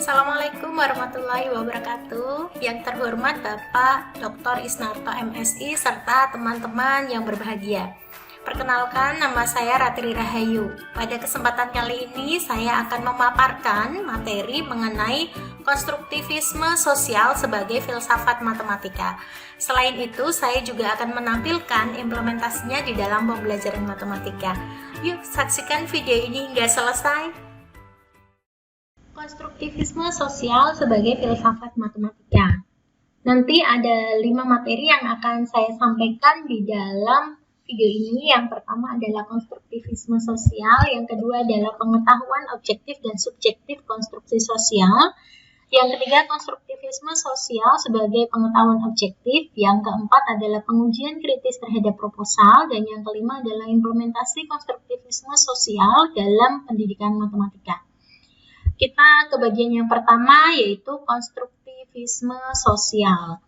Assalamualaikum warahmatullahi wabarakatuh. Yang terhormat Bapak Dr. Isnarto MSI serta teman-teman yang berbahagia. Perkenalkan, nama saya Ratri Rahayu. Pada kesempatan kali ini saya akan memaparkan materi mengenai konstruktivisme sosial sebagai filsafat matematika. Selain itu, saya juga akan menampilkan implementasinya di dalam pembelajaran matematika. Yuk, saksikan video ini hingga selesai. Konstruktivisme sosial sebagai filsafat matematika. Nanti ada 5 materi yang akan saya sampaikan di dalam video ini. Yang pertama adalah konstruktivisme sosial, yang kedua adalah pengetahuan objektif dan subjektif konstruksi sosial, yang ketiga konstruktivisme sosial sebagai pengetahuan objektif, yang keempat adalah pengujian kritis terhadap proposal, dan yang kelima adalah implementasi konstruktivisme sosial dalam pendidikan matematika. Kita ke bagian yang pertama, yaitu konstruktivisme sosial.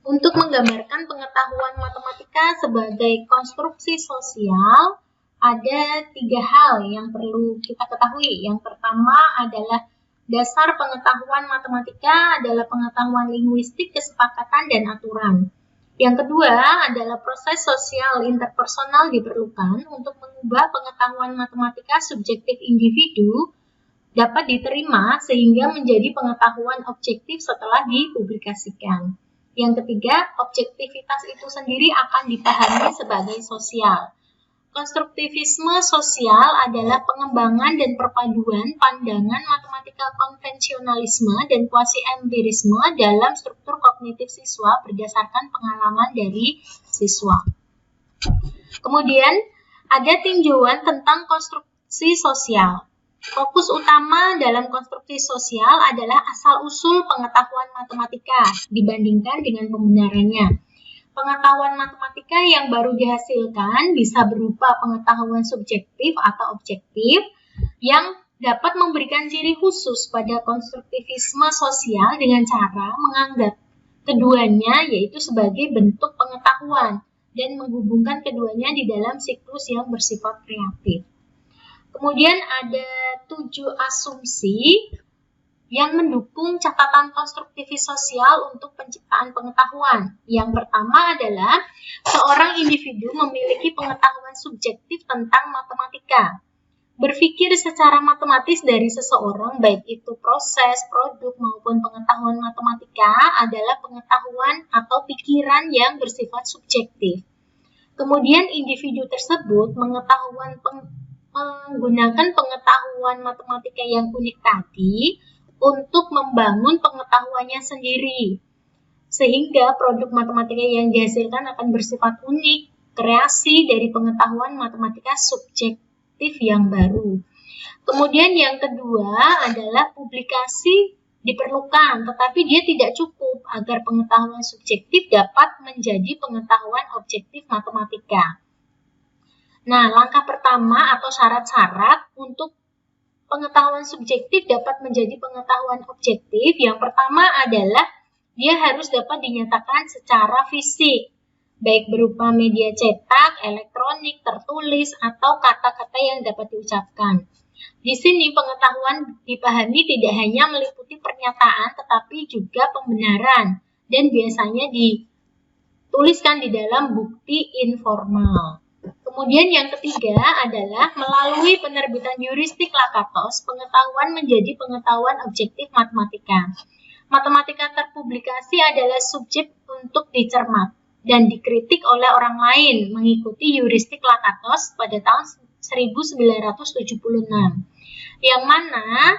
Untuk menggambarkan pengetahuan matematika sebagai konstruksi sosial, ada 3 hal yang perlu kita ketahui. Yang pertama adalah dasar pengetahuan matematika adalah pengetahuan linguistik, kesepakatan, dan aturan. Yang kedua adalah proses sosial interpersonal diperlukan untuk mengubah pengetahuan matematika subjektif individu dapat diterima sehingga menjadi pengetahuan objektif setelah dipublikasikan. Yang ketiga, objektivitas itu sendiri akan dipahami sebagai sosial. Konstruktivisme sosial adalah pengembangan dan perpaduan pandangan matematika konvensionalisme dan kuasi-empirisme dalam struktur kognitif siswa berdasarkan pengalaman dari siswa. Kemudian, ada tinjauan tentang konstruksi sosial. Fokus utama dalam konstruksi sosial adalah asal-usul pengetahuan matematika dibandingkan dengan pembenarannya. Pengetahuan matematika yang baru dihasilkan bisa berupa pengetahuan subjektif atau objektif yang dapat memberikan ciri khusus pada konstruktivisme sosial dengan cara menganggap keduanya yaitu sebagai bentuk pengetahuan dan menghubungkan keduanya di dalam siklus yang bersifat kreatif. Kemudian ada 7 asumsi yang mendukung catatan konstruktivis sosial untuk penciptaan pengetahuan. Yang pertama adalah seorang individu memiliki pengetahuan subjektif tentang matematika. Berpikir secara matematis dari seseorang, baik itu proses, produk, maupun pengetahuan matematika adalah pengetahuan atau pikiran yang bersifat subjektif. Kemudian individu tersebut menggunakan pengetahuan matematika yang unik tadi untuk membangun pengetahuannya sendiri, sehingga produk matematika yang dihasilkan akan bersifat unik, kreasi dari pengetahuan matematika subjektif yang baru. Kemudian yang kedua adalah publikasi diperlukan, tetapi dia tidak cukup agar pengetahuan subjektif dapat menjadi pengetahuan objektif matematika. Nah, langkah pertama atau syarat-syarat untuk pengetahuan subjektif dapat menjadi pengetahuan objektif. Yang pertama adalah dia harus dapat dinyatakan secara fisik, baik berupa media cetak, elektronik, tertulis, atau kata-kata yang dapat diucapkan. Di sini pengetahuan dipahami tidak hanya meliputi pernyataan, tetapi juga pembenaran, dan biasanya dituliskan di dalam bukti informal. Kemudian yang ketiga adalah melalui penerbitan heuristik Lakatos, pengetahuan menjadi pengetahuan objektif matematika. Matematika terpublikasi adalah subjek untuk dicermat dan dikritik oleh orang lain mengikuti heuristik Lakatos pada tahun 1976. Yang mana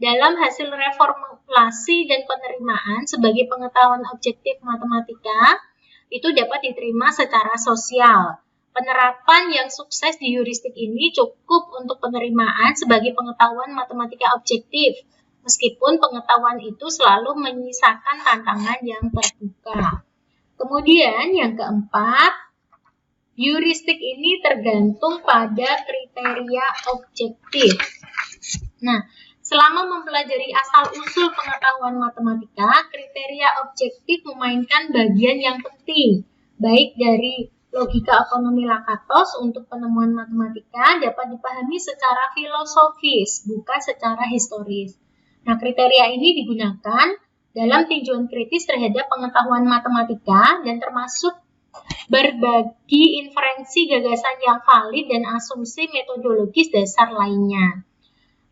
dalam hasil reformulasi dan penerimaan sebagai pengetahuan objektif matematika itu dapat diterima secara sosial. Penerapan yang sukses di heuristik ini cukup untuk penerimaan sebagai pengetahuan matematika objektif, meskipun pengetahuan itu selalu menyisakan tantangan yang terbuka. Kemudian yang keempat, heuristik ini tergantung pada kriteria objektif. Nah, selama mempelajari asal-usul pengetahuan matematika, kriteria objektif memainkan bagian yang penting, baik dari Logika otonomi Lakatos untuk penemuan matematika dapat dipahami secara filosofis, bukan secara historis. Nah, kriteria ini digunakan dalam tinjauan kritis terhadap pengetahuan matematika dan termasuk berbagi inferensi gagasan yang valid dan asumsi metodologis dasar lainnya.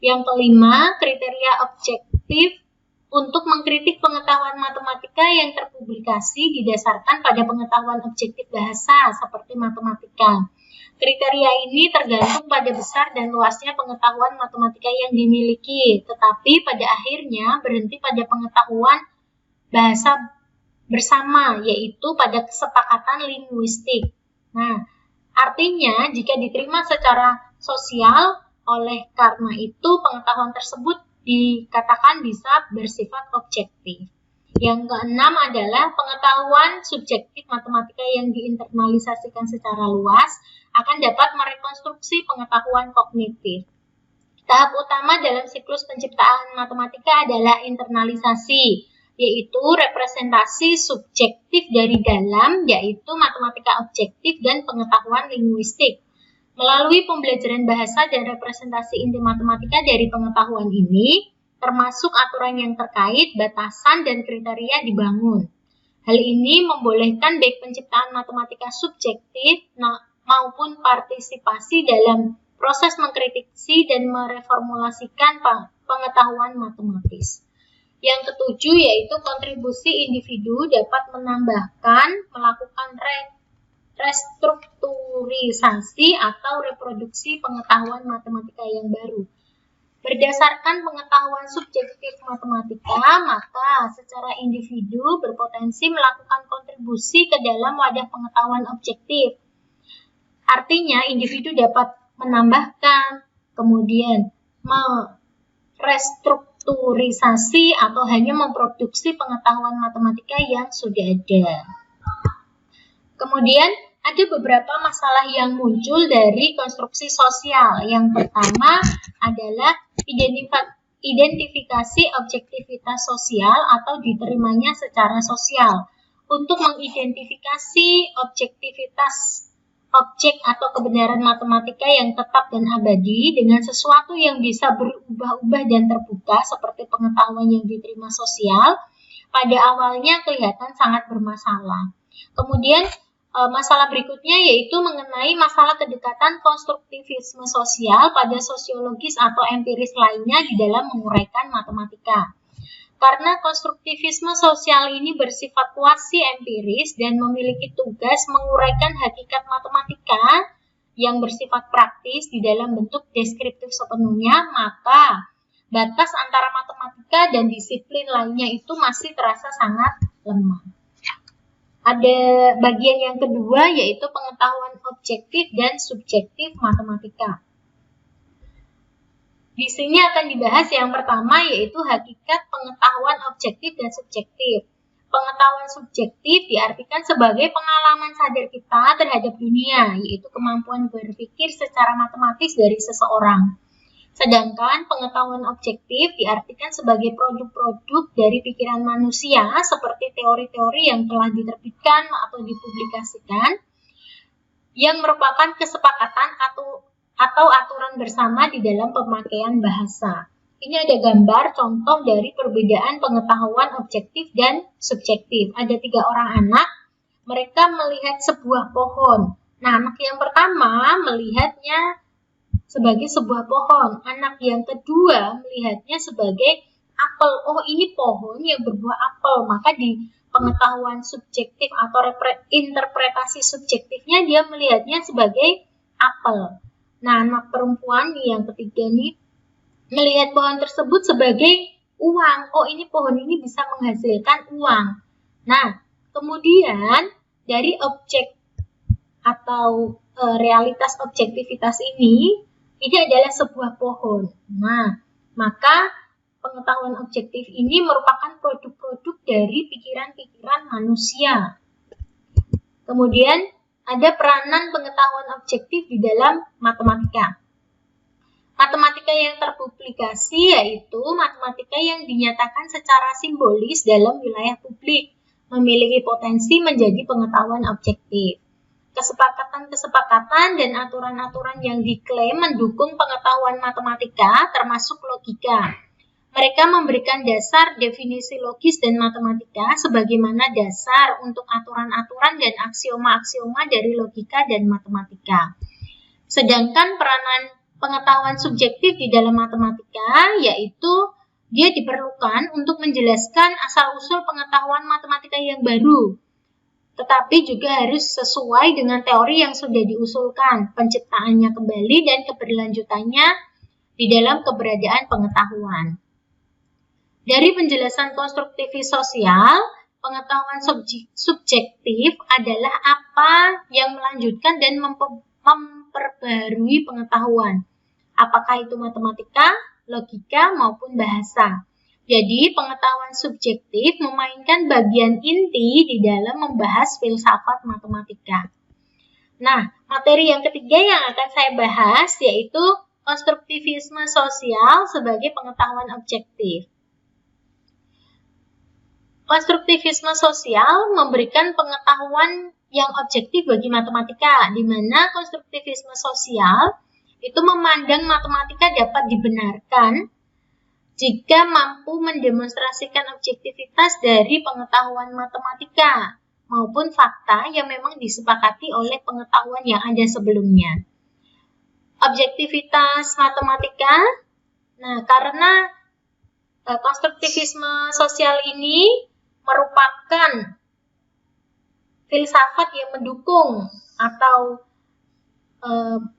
Yang kelima, kriteria objektif untuk mengkritik pengetahuan matematika yang terpublikasi didasarkan pada pengetahuan objektif bahasa seperti matematika. Kriteria ini tergantung pada besar dan luasnya pengetahuan matematika yang dimiliki, tetapi pada akhirnya berhenti pada pengetahuan bahasa bersama, yaitu pada kesepakatan linguistik. Nah, artinya jika diterima secara sosial, oleh karena itu pengetahuan tersebut dikatakan bisa bersifat objektif. Yang keenam adalah pengetahuan subjektif matematika yang diinternalisasikan secara luas akan dapat merekonstruksi pengetahuan kognitif. Tahap utama dalam siklus penciptaan matematika adalah internalisasi, yaitu representasi subjektif dari dalam, yaitu matematika objektif dan pengetahuan linguistik. Melalui pembelajaran bahasa dan representasi inti matematika dari pengetahuan ini, termasuk aturan yang terkait, batasan, dan kriteria dibangun. Hal ini membolehkan baik penciptaan matematika subjektif maupun partisipasi dalam proses mengkritisi dan mereformulasikan pengetahuan matematis. Yang ketujuh yaitu kontribusi individu dapat melakukan restrukturisasi atau reproduksi pengetahuan matematika yang baru. Berdasarkan pengetahuan subjektif matematika, maka secara individu berpotensi melakukan kontribusi ke dalam wadah pengetahuan objektif. Artinya, individu dapat menambahkan, kemudian merestrukturisasi atau hanya memproduksi pengetahuan matematika yang sudah ada. Kemudian ada beberapa masalah yang muncul dari konstruksi sosial. Yang pertama adalah identifikasi objektivitas sosial atau diterimanya secara sosial. Untuk mengidentifikasi objektivitas objek atau kebenaran matematika yang tetap dan abadi dengan sesuatu yang bisa berubah-ubah dan terbuka seperti pengetahuan yang diterima sosial, pada awalnya kelihatan sangat bermasalah. Kemudian masalah berikutnya yaitu mengenai masalah kedekatan konstruktivisme sosial pada sosiologis atau empiris lainnya di dalam menguraikan matematika. Karena konstruktivisme sosial ini bersifat kuasi empiris dan memiliki tugas menguraikan hakikat matematika yang bersifat praktis di dalam bentuk deskriptif sepenuhnya, maka batas antara matematika dan disiplin lainnya itu masih terasa sangat lemah. Ada bagian yang kedua yaitu pengetahuan objektif dan subjektif matematika. Di sini akan dibahas yang pertama yaitu hakikat pengetahuan objektif dan subjektif. Pengetahuan subjektif diartikan sebagai pengalaman sadar kita terhadap dunia, yaitu kemampuan berpikir secara matematis dari seseorang. Sedangkan pengetahuan objektif diartikan sebagai produk-produk dari pikiran manusia seperti teori-teori yang telah diterbitkan atau dipublikasikan yang merupakan kesepakatan atau aturan bersama di dalam pemakaian bahasa. Ini ada gambar contoh dari perbedaan pengetahuan objektif dan subjektif. Ada 3 orang anak, mereka melihat sebuah pohon. Nah, anak yang pertama melihatnya sebagai sebuah pohon. Anak yang kedua melihatnya sebagai apel. Oh, ini pohon yang berbuah apel. Maka di pengetahuan subjektif atau interpretasi subjektifnya dia melihatnya sebagai apel. Nah, anak perempuan yang ketiga nih melihat pohon tersebut sebagai uang. Oh, ini pohon ini bisa menghasilkan uang. Nah, kemudian dari objek atau realitas objektivitas ini adalah sebuah pohon. Nah, maka pengetahuan objektif ini merupakan produk-produk dari pikiran-pikiran manusia. Kemudian ada peranan pengetahuan objektif di dalam matematika. Matematika yang terpublikasi yaitu matematika yang dinyatakan secara simbolis dalam wilayah publik, memiliki potensi menjadi pengetahuan objektif. kesepakatan-kesepakatan dan aturan-aturan yang diklaim mendukung pengetahuan matematika, termasuk logika. Mereka memberikan dasar definisi logis dan matematika sebagaimana dasar untuk aturan-aturan dan aksioma-aksioma dari logika dan matematika. Sedangkan peranan pengetahuan subjektif di dalam matematika yaitu dia diperlukan untuk menjelaskan asal-usul pengetahuan matematika yang baru, tetapi juga harus sesuai dengan teori yang sudah diusulkan, penciptaannya kembali dan keberlanjutannya di dalam keberadaan pengetahuan. Dari penjelasan konstruktivis sosial, pengetahuan subjektif adalah apa yang melanjutkan dan memperbarui pengetahuan, apakah itu matematika, logika, maupun bahasa. Jadi, pengetahuan subjektif memainkan bagian inti di dalam membahas filsafat matematika. Nah, materi yang ketiga yang akan saya bahas yaitu konstruktivisme sosial sebagai pengetahuan objektif. Konstruktivisme sosial memberikan pengetahuan yang objektif bagi matematika, di mana konstruktivisme sosial itu memandang matematika dapat dibenarkan jika mampu mendemonstrasikan objektivitas dari pengetahuan matematika maupun fakta yang memang disepakati oleh pengetahuan yang ada sebelumnya. Objektivitas matematika, nah karena konstruktivisme sosial ini merupakan filsafat yang mendukung atau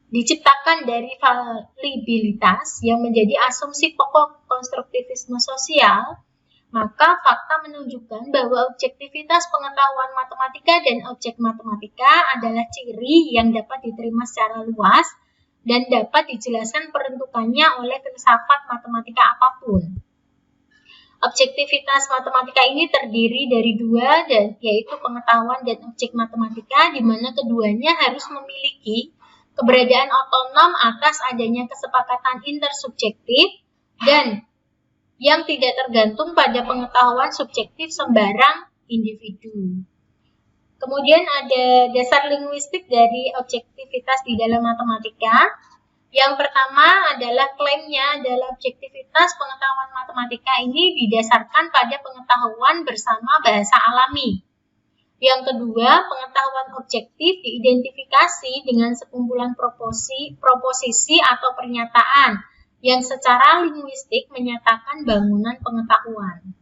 diciptakan dari falibilitas yang menjadi asumsi pokok konstruktivisme sosial, maka fakta menunjukkan bahwa objektivitas pengetahuan matematika dan objek matematika adalah ciri yang dapat diterima secara luas dan dapat dijelaskan peruntukannya oleh filsafat matematika apapun. Objektivitas matematika ini terdiri dari dua, yaitu pengetahuan dan objek matematika, di mana keduanya harus memiliki keberadaan otonom atas adanya kesepakatan intersubjektif dan yang tidak tergantung pada pengetahuan subjektif sembarang individu. Kemudian ada dasar linguistik dari objektivitas di dalam matematika. Yang pertama adalah klaimnya adalah objektivitas pengetahuan matematika ini didasarkan pada pengetahuan bersama bahasa alami. Yang kedua, pengetahuan objektif diidentifikasi dengan sekumpulan proposisi atau pernyataan yang secara linguistik menyatakan bangunan pengetahuan.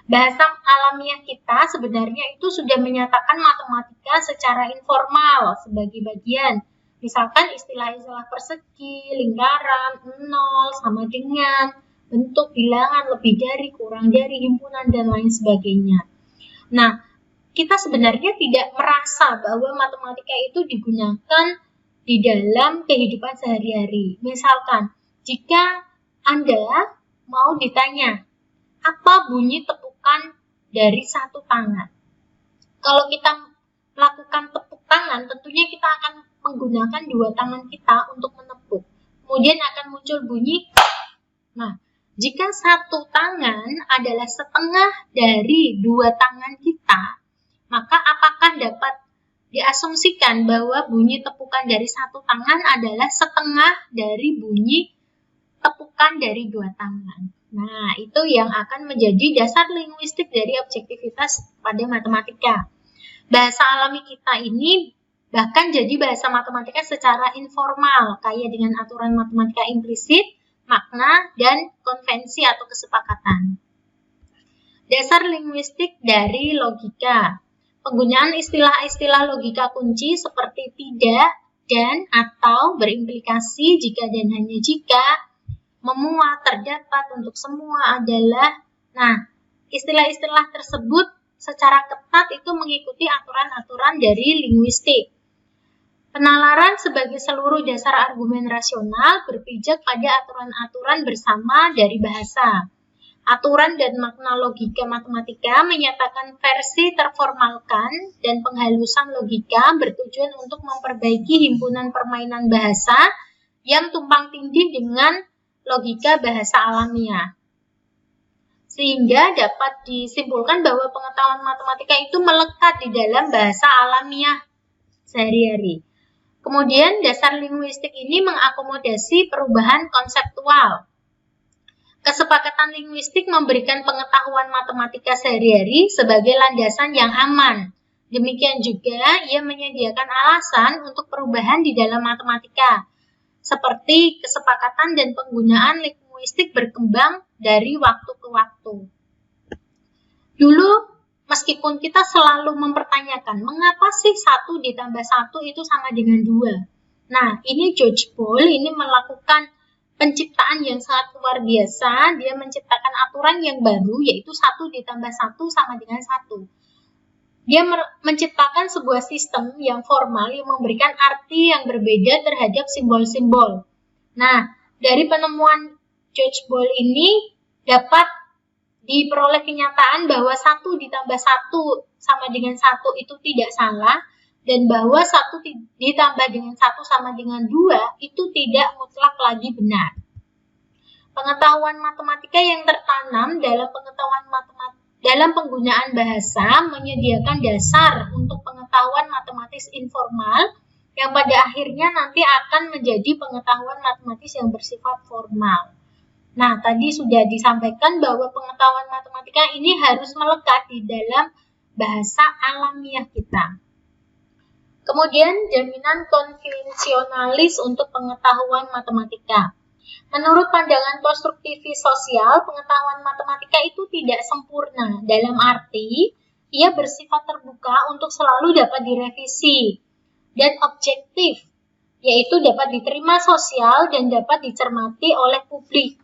Bahasa alamiah kita sebenarnya itu sudah menyatakan matematika secara informal sebagai bagian. Misalkan istilah-istilah persegi, lingkaran, nol, sama dengan, bentuk, bilangan, lebih dari, kurang dari, himpunan, dan lain sebagainya. Nah, kita sebenarnya tidak merasa bahwa matematika itu digunakan di dalam kehidupan sehari-hari. Misalkan, jika Anda mau ditanya, apa bunyi tepukan dari satu tangan? Kalau kita melakukan tepuk tangan, tentunya kita akan menggunakan dua tangan kita untuk menepuk. Kemudian akan muncul bunyi. Nah, jika satu tangan adalah setengah dari dua tangan kita, maka apakah dapat diasumsikan bahwa bunyi tepukan dari satu tangan adalah setengah dari bunyi tepukan dari dua tangan? Nah, itu yang akan menjadi dasar linguistik dari objektivitas pada matematika. Bahasa alami kita ini bahkan jadi bahasa matematika secara informal, kaya dengan aturan matematika implisit, makna, dan konvensi atau kesepakatan. Dasar linguistik dari logika. Penggunaan istilah-istilah logika kunci seperti tidak, dan, atau, berimplikasi, jika dan hanya jika, memuat, terdapat, untuk semua adalah. Nah, istilah-istilah tersebut secara ketat itu mengikuti aturan-aturan dari linguistik. Penalaran sebagai seluruh dasar argumen rasional berpijak pada aturan-aturan bersama dari bahasa. Aturan dan makna logika matematika menyatakan versi terformalkan dan penghalusan logika bertujuan untuk memperbaiki himpunan permainan bahasa yang tumpang tindih dengan logika bahasa alamiah. Sehingga dapat disimpulkan bahwa pengetahuan matematika itu melekat di dalam bahasa alamiah sehari-hari. Kemudian dasar linguistik ini mengakomodasi perubahan konseptual. Kesepakatan linguistik memberikan pengetahuan matematika sehari-hari sebagai landasan yang aman. Demikian juga ia menyediakan alasan untuk perubahan di dalam matematika, seperti kesepakatan dan penggunaan linguistik berkembang dari waktu ke waktu. Dulu, meskipun kita selalu mempertanyakan, mengapa sih 1 ditambah 1 itu sama dengan 2? Nah, ini George Boole ini melakukan penciptaan yang sangat luar biasa. Dia menciptakan aturan yang baru, yaitu 1 ditambah 1 sama dengan 1. Dia menciptakan sebuah sistem yang formal yang memberikan arti yang berbeda terhadap simbol-simbol. Nah, dari penemuan George Boole ini dapat diperoleh kenyataan bahwa 1 ditambah 1 sama dengan 1 itu tidak salah, dan bahwa 1 ditambah dengan 1 sama dengan 2 itu tidak mutlak lagi benar. Pengetahuan matematika yang tertanam dalam penggunaan bahasa menyediakan dasar untuk pengetahuan matematis informal yang pada akhirnya nanti akan menjadi pengetahuan matematis yang bersifat formal. Nah, tadi sudah disampaikan bahwa pengetahuan matematika ini harus melekat di dalam bahasa alamiah kita. Kemudian, jaminan konvensionalis untuk pengetahuan matematika. Menurut pandangan konstruktivis sosial, pengetahuan matematika itu tidak sempurna, dalam arti ia bersifat terbuka untuk selalu dapat direvisi, dan objektif, yaitu dapat diterima sosial dan dapat dicermati oleh publik.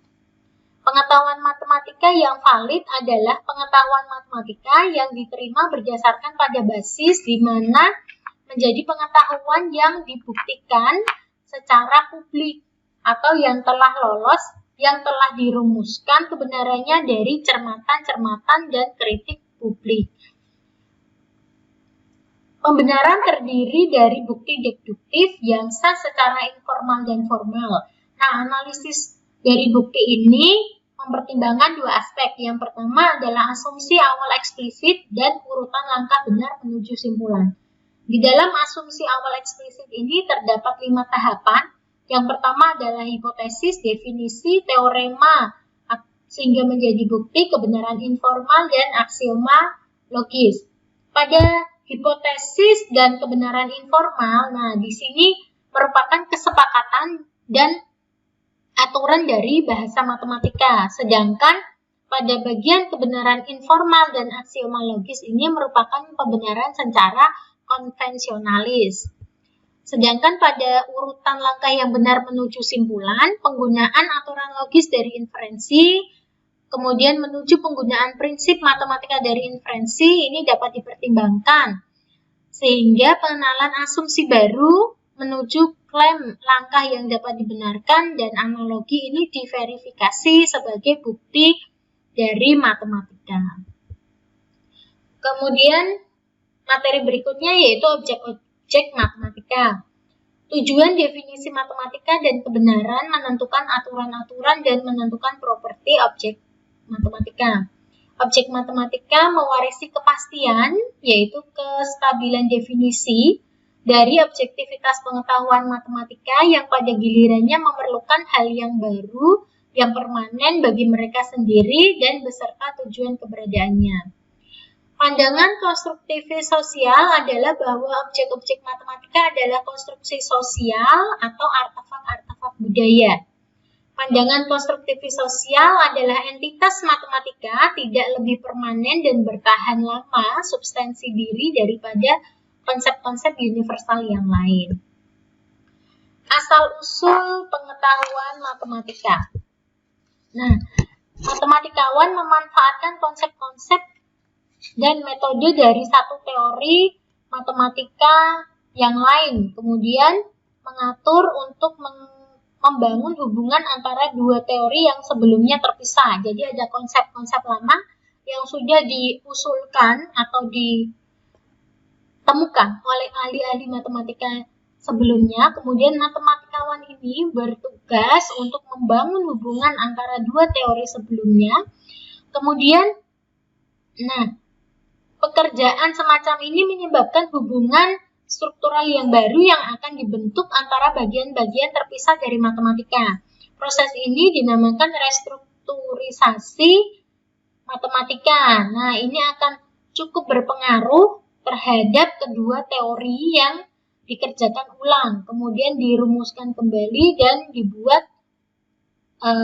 Pengetahuan matematika yang valid adalah pengetahuan matematika yang diterima berdasarkan pada basis di mana menjadi pengetahuan yang dibuktikan secara publik atau yang telah lolos, yang telah dirumuskan kebenarannya dari cermatan-cermatan dan kritik publik. Pembenaran terdiri dari bukti deduktif yang sah secara informal dan formal. Nah, analisis dari bukti ini mempertimbangkan 2 aspek. Yang pertama adalah asumsi awal eksplisit dan urutan langkah benar menuju simpulan. Di dalam asumsi awal eksplisit ini terdapat 5 tahapan. Yang pertama adalah hipotesis, definisi, teorema, sehingga menjadi bukti, kebenaran informal, dan aksioma logis. Pada hipotesis dan kebenaran informal, nah di sini merupakan kesepakatan dan aturan dari bahasa matematika. Sedangkan pada bagian kebenaran informal dan aksioma logis ini merupakan pembenaran secara konvensionalis. Sedangkan pada urutan langkah yang benar menuju simpulan, penggunaan aturan logis dari inferensi, kemudian menuju penggunaan prinsip matematika dari inferensi ini dapat dipertimbangkan. Sehingga pengenalan asumsi baru menuju klaim langkah yang dapat dibenarkan dan analogi ini diverifikasi sebagai bukti dari matematika. Kemudian materi berikutnya yaitu objek matematika. Tujuan definisi matematika dan kebenaran menentukan aturan-aturan dan menentukan properti objek matematika. Objek matematika mewarisi kepastian, yaitu kestabilan definisi dari objektivitas pengetahuan matematika yang pada gilirannya memerlukan hal yang baru, yang permanen bagi mereka sendiri dan beserta tujuan keberadaannya. Pandangan konstruktivis sosial adalah bahwa objek-objek matematika adalah konstruksi sosial atau artefak-artefak budaya. Pandangan konstruktivis sosial adalah entitas matematika tidak lebih permanen dan bertahan lama substansi diri daripada konsep-konsep universal yang lain. Asal-usul pengetahuan matematika. Nah, matematikawan memanfaatkan konsep-konsep dan metode dari satu teori matematika yang lain, kemudian mengatur untuk membangun hubungan antara 2 teori yang sebelumnya terpisah. Jadi ada konsep-konsep lama yang sudah diusulkan atau ditemukan oleh ahli-ahli matematika sebelumnya, kemudian matematikawan ini bertugas untuk membangun hubungan antara 2 teori sebelumnya. Kemudian, pekerjaan semacam ini menyebabkan hubungan struktural yang baru yang akan dibentuk antara bagian-bagian terpisah dari matematika. Proses ini dinamakan restrukturisasi matematika. Nah, ini akan cukup berpengaruh terhadap kedua teori yang dikerjakan ulang, kemudian dirumuskan kembali dan dibuat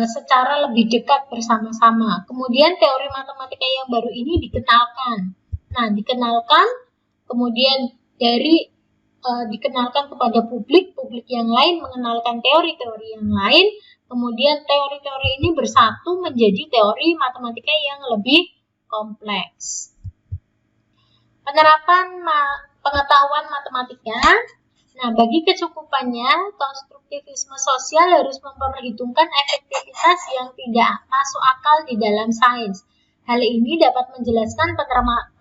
secara lebih dekat bersama-sama. Kemudian teori matematika yang baru ini dikenalkan. Nah, dikenalkan, kemudian dikenalkan kepada publik yang lain mengenalkan teori-teori yang lain, kemudian teori-teori ini bersatu menjadi teori matematika yang lebih kompleks. Penerapan pengetahuan matematika. Nah, bagi kecukupannya, konstruktivisme sosial harus memperhitungkan efektivitas yang tidak masuk akal di dalam sains. Hal ini dapat menjelaskan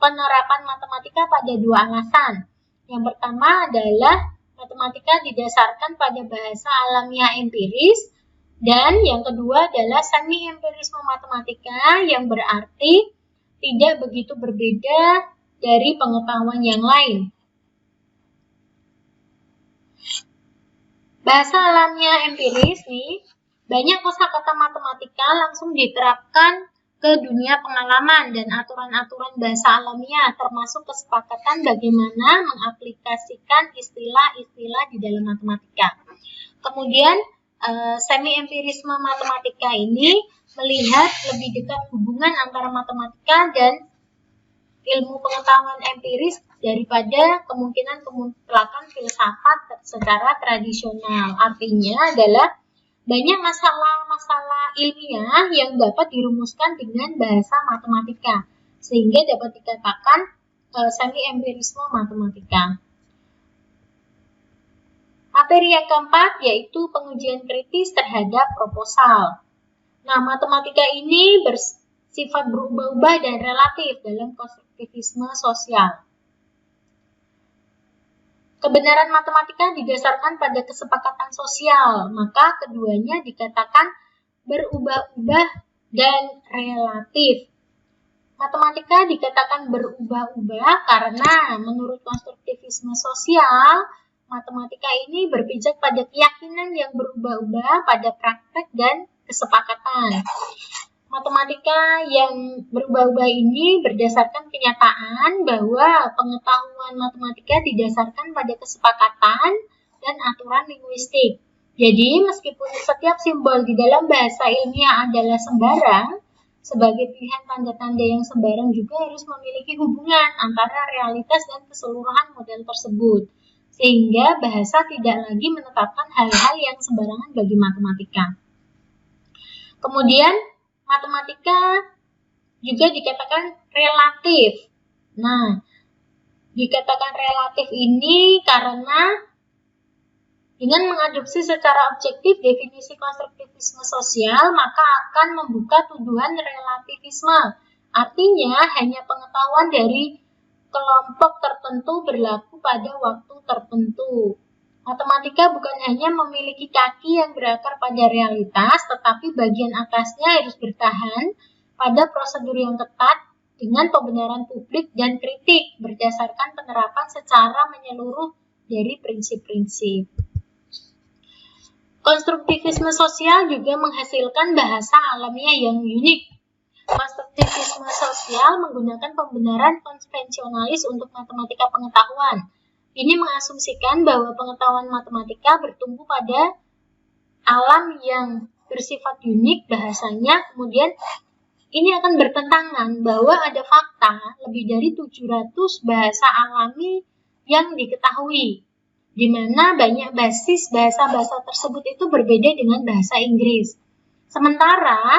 penerapan matematika pada dua alasan. Yang pertama adalah matematika didasarkan pada bahasa alamiah empiris, dan yang kedua adalah semi-empirisme matematika yang berarti tidak begitu berbeda dari pengetahuan yang lain. Bahasa alamiah empiris nih, banyak kosakata matematika langsung diterapkan ke dunia pengalaman dan aturan-aturan bahasa alamiah, termasuk kesepakatan bagaimana mengaplikasikan istilah-istilah di dalam matematika. Kemudian semi-empirisme matematika ini melihat lebih dekat hubungan antara matematika dan ilmu pengetahuan empiris daripada kemungkinan kemutlakan filsafat secara tradisional. Artinya adalah banyak masalah-masalah ilmiah yang dapat dirumuskan dengan bahasa matematika, sehingga dapat dikatakan semi-empirisme matematika. Materi yang keempat yaitu pengujian kritis terhadap proposal. Nah, matematika ini bersifat berubah-ubah dan relatif dalam konstruktivisme sosial. Kebenaran matematika didasarkan pada kesepakatan sosial, maka keduanya dikatakan berubah-ubah dan relatif. Matematika dikatakan berubah-ubah karena menurut konstruktivisme sosial, matematika ini berpijak pada keyakinan yang berubah-ubah pada praktek dan kesepakatan. Matematika yang berubah-ubah ini berdasarkan kenyataan bahwa pengetahuan matematika didasarkan pada kesepakatan dan aturan linguistik. Jadi, meskipun setiap simbol di dalam bahasa ilmiah adalah sembarang, sebagai pilihan tanda-tanda yang sembarang juga harus memiliki hubungan antara realitas dan keseluruhan model tersebut, sehingga bahasa tidak lagi menetapkan hal-hal yang sembarangan bagi matematika. Kemudian, matematika juga dikatakan relatif. Nah, dikatakan relatif ini karena dengan mengadopsi secara objektif definisi konstruktivisme sosial, maka akan membuka tuduhan relativisme. Artinya, hanya pengetahuan dari kelompok tertentu berlaku pada waktu tertentu. Matematika bukan hanya memiliki kaki yang berakar pada realitas, tetapi bagian atasnya harus bertahan pada prosedur yang ketat dengan pembenaran publik dan kritik berdasarkan penerapan secara menyeluruh dari prinsip-prinsip. Konstruktivisme sosial juga menghasilkan bahasa alamiah yang unik. Konstruktivisme sosial menggunakan pembenaran konvensionalis untuk matematika pengetahuan. Ini mengasumsikan bahwa pengetahuan matematika bertumbuh pada alam yang bersifat unik bahasanya, kemudian ini akan bertentangan bahwa ada fakta lebih dari 700 bahasa alami yang diketahui, di mana banyak basis bahasa-bahasa tersebut itu berbeda dengan bahasa Inggris. Sementara,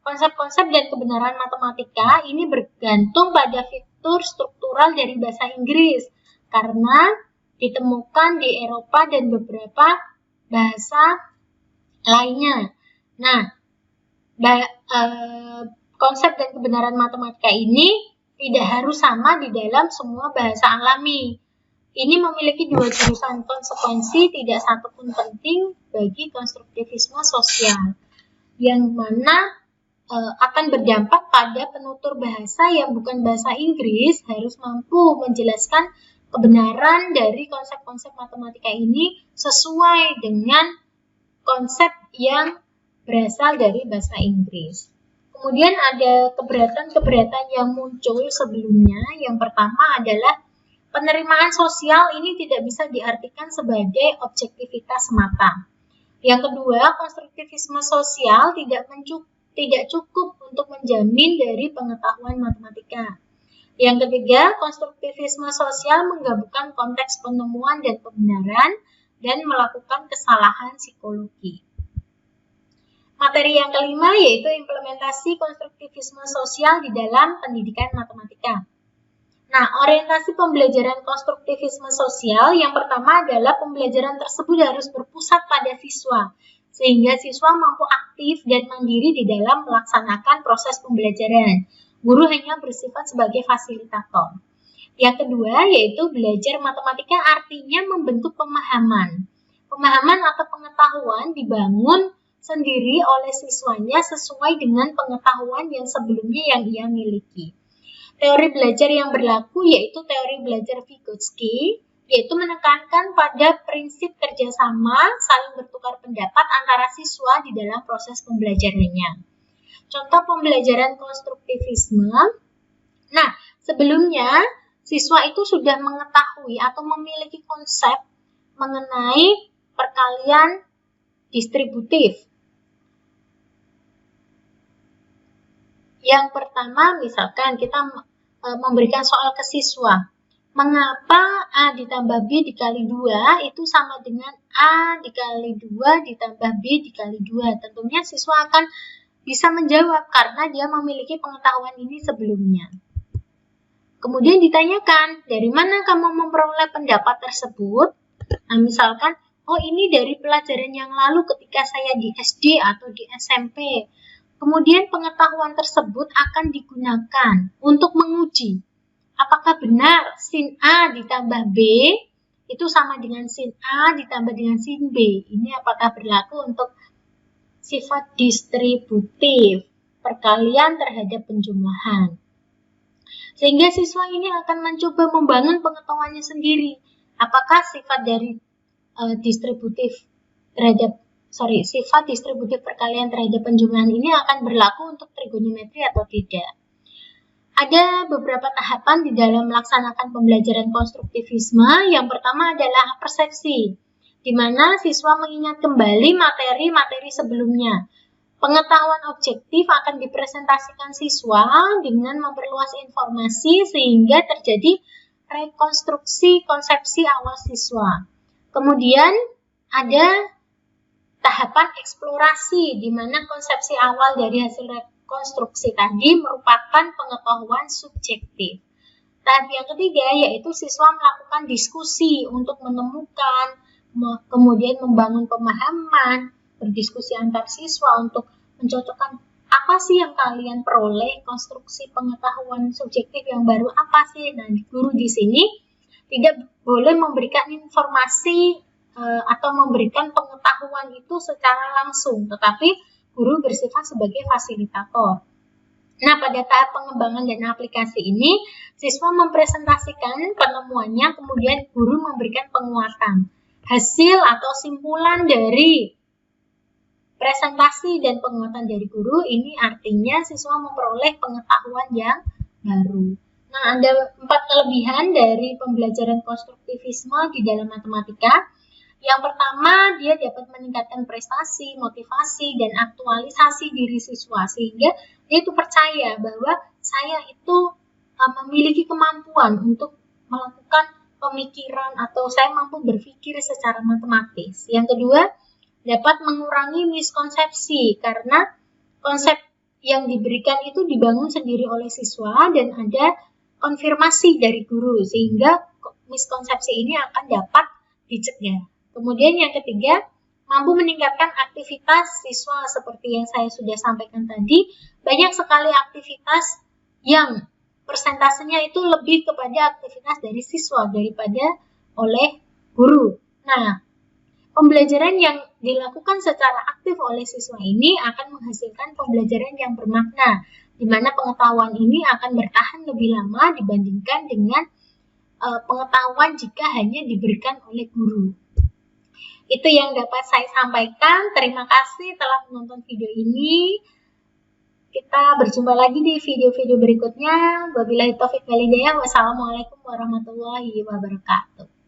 konsep-konsep dan kebenaran matematika ini bergantung pada fitur struktural dari bahasa Inggris, karena ditemukan di Eropa dan beberapa bahasa lainnya. Nah, konsep dan kebenaran matematika ini tidak harus sama di dalam semua bahasa alami. Ini memiliki dua jurusan konsekuensi tidak satu pun penting bagi konstruktivisme sosial, yang mana akan berdampak pada penutur bahasa yang bukan bahasa Inggris harus mampu menjelaskan kebenaran dari konsep-konsep matematika ini sesuai dengan konsep yang berasal dari bahasa Inggris. Kemudian ada keberatan-keberatan yang muncul sebelumnya. Yang pertama adalah penerimaan sosial ini tidak bisa diartikan sebagai objektivitas semata. Yang kedua, konstruktivisme sosial tidak cukup untuk menjamin dari pengetahuan matematika. Yang ketiga, konstruktivisme sosial menggabungkan konteks penemuan dan pembenaran dan melakukan kesalahan psikologi. Materi yang kelima yaitu implementasi konstruktivisme sosial di dalam pendidikan matematika. Nah, orientasi pembelajaran konstruktivisme sosial yang pertama adalah pembelajaran tersebut harus berpusat pada siswa, sehingga siswa mampu aktif dan mandiri di dalam melaksanakan proses pembelajaran. Guru hanya bersifat sebagai fasilitator. Yang kedua yaitu belajar matematika artinya membentuk pemahaman. Pemahaman atau pengetahuan dibangun sendiri oleh siswanya sesuai dengan pengetahuan yang sebelumnya yang ia miliki. Teori belajar yang berlaku yaitu teori belajar Vygotsky, yaitu menekankan pada prinsip kerjasama saling bertukar pendapat antara siswa di dalam proses pembelajarannya. Contoh pembelajaran konstruktivisme. Nah, sebelumnya siswa itu sudah mengetahui atau memiliki konsep mengenai perkalian distributif. Yang pertama, misalkan kita memberikan soal ke siswa. Mengapa A ditambah B dikali 2 itu sama dengan A dikali 2 ditambah B dikali 2? Tentunya siswa akan bisa menjawab karena dia memiliki pengetahuan ini sebelumnya. Kemudian ditanyakan, dari mana kamu memperoleh pendapat tersebut? Nah, misalkan, oh ini dari pelajaran yang lalu ketika saya di SD atau di SMP. Kemudian pengetahuan tersebut akan digunakan untuk menguji apakah benar sin A ditambah B itu sama dengan sin A ditambah dengan sin B. Ini apakah berlaku untuk sifat distributif, perkalian terhadap penjumlahan. Sehingga siswa ini akan mencoba membangun pengetahuannya sendiri. Apakah sifat dari sifat distributif perkalian terhadap penjumlahan ini akan berlaku untuk trigonometri atau tidak. Ada beberapa tahapan di dalam melaksanakan pembelajaran konstruktivisme. Yang pertama adalah persepsi, di mana siswa mengingat kembali materi-materi sebelumnya. Pengetahuan objektif akan dipresentasikan siswa dengan memperluas informasi sehingga terjadi rekonstruksi konsepsi awal siswa. Kemudian ada tahapan eksplorasi, di mana konsepsi awal dari hasil rekonstruksi tadi merupakan pengetahuan subjektif. Tahap yang ketiga yaitu siswa melakukan diskusi untuk menemukan, kemudian membangun pemahaman, berdiskusi antar siswa untuk mencocokkan apa sih yang kalian peroleh, konstruksi pengetahuan subjektif yang baru apa sih. Nah, guru di sini tidak boleh memberikan informasi atau memberikan pengetahuan itu secara langsung, tetapi guru bersifat sebagai fasilitator. Nah, pada tahap pengembangan dan aplikasi ini, siswa mempresentasikan penemuannya, kemudian guru memberikan penguatan. Hasil atau simpulan dari presentasi dan penguatan dari guru ini artinya siswa memperoleh pengetahuan yang baru. Nah, ada 4 kelebihan dari pembelajaran konstruktivisme di dalam matematika. Yang pertama, dia dapat meningkatkan prestasi, motivasi, dan aktualisasi diri siswa, sehingga dia itu percaya bahwa saya itu memiliki kemampuan untuk melakukan pemikiran atau saya mampu berpikir secara matematis. Yang kedua, dapat mengurangi miskonsepsi karena konsep yang diberikan itu dibangun sendiri oleh siswa dan ada konfirmasi dari guru, sehingga miskonsepsi ini akan dapat dicegah. Kemudian yang ketiga, mampu meningkatkan aktivitas siswa seperti yang saya sudah sampaikan tadi. Banyak sekali aktivitas yang persentasenya itu lebih kepada aktivitas dari siswa daripada oleh guru. Nah, pembelajaran yang dilakukan secara aktif oleh siswa ini akan menghasilkan pembelajaran yang bermakna, di mana pengetahuan ini akan bertahan lebih lama dibandingkan dengan pengetahuan jika hanya diberikan oleh guru. Itu yang dapat saya sampaikan. Terima kasih telah menonton video ini. Kita berjumpa lagi di video-video berikutnya. Wabillahi taufiq wal hidayah. Wassalamualaikum warahmatullahi wabarakatuh.